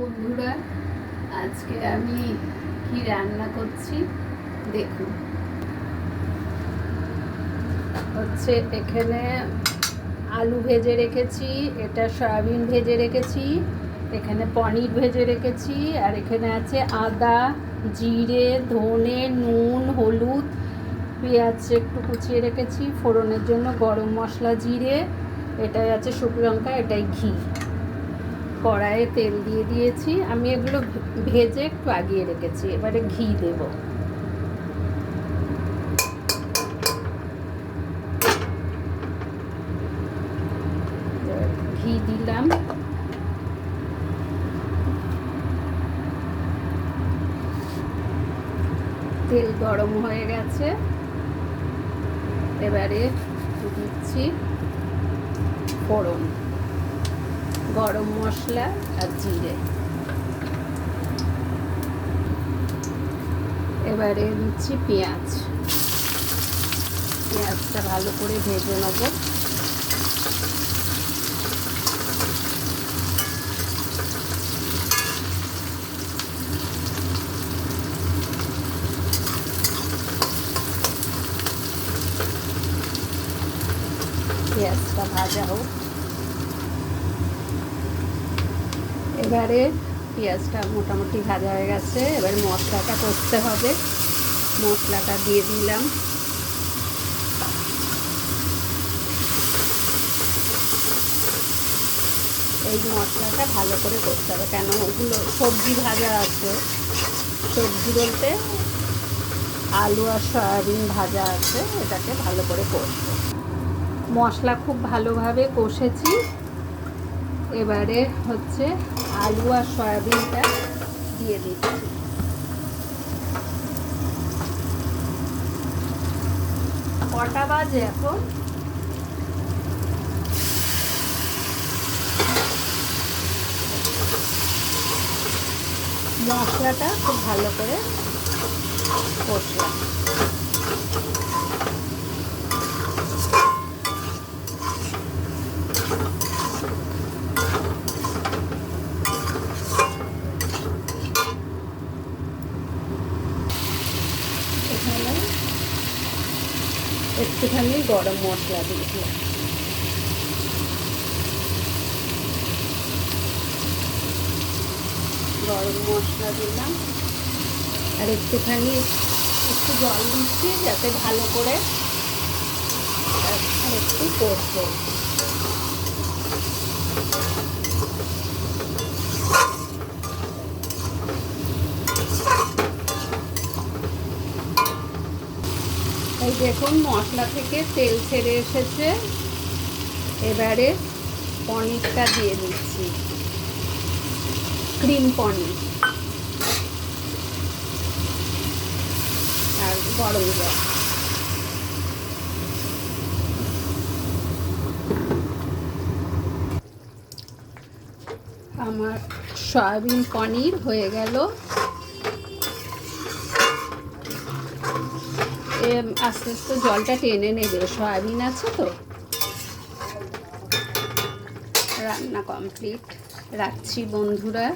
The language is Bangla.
বন্ধুরা, আজকে আমি কি রান্না করছি দেখুন। হচ্ছে এখানে আলু ভেজে রেখেছি, এটা সয়াবিন ভেজে রেখেছি, এখানে পনির ভেজে রেখেছি, আর এখানে আছে আদা, জিরে, ধনে, নুন, হলুদ, পেঁয়াজ একটু কুচিয়ে রেখেছি, ফোড়নের জন্য গরম মশলা, জিরে, এটাই আছে শুকনো লঙ্কা, এটাই ঘি। কড়াইয়ে তেল দিয়ে দিয়েছি, আমি এগুলো ভেজে একটু আগিয়ে রেখেছি। এবারে ঘি দেব। ঘি দিলাম, তেল গরম হয়ে গেছে। এবারে দিচ্ছি ফোড়ন, গরম মশলা আর জিরে। এবারে দিচ্ছি পেঁয়াজ, পেঁয়াজটা ভালো করে ভেজে নেব। পেঁয়াজটা ভাজা হোক। এবারে পেঁয়াজটা মোটামুটি ভাজা হয়ে গেছে, এবার মশলাটা কষতে হবে। মশলাটা দিয়ে দিলাম। এই মশলাটা ভালো করে কষতে হবে, কেন ওগুলো সবজি ভাজা আছে। সবজি বলতে আলু আর সয়াবিন ভাজা আছে, এটাকে ভালো করে কষবো। মশলা খুব ভালোভাবে কষেছি। এবারে হচ্ছে আলু আর সয়াবিনটা দিয়ে দিচ্ছি। কটা বাজে এখন? মশলাটা খুব ভালো করে কষলাম। এখানে একটুখানি গরম মশলা দিয়েছিলাম। গরম মশলা দিলাম আর একটুখানি একটু জল দিচ্ছি, যাতে ভালো করে আর একটু কষবো। এই দেখুন মশলা থেকে তেল ছেড়ে এসেছে। এবারে পনিরটা দিয়ে দিচ্ছি, ক্রিম পনির আর গরম জল। আমার সয়াবিন পনির হয়ে গেল। আস্তে আস্তে জলটা টেনে নেবে, সয়াবিন আছে তো। রান্না কমপ্লিট। রাখছি বন্ধুরা।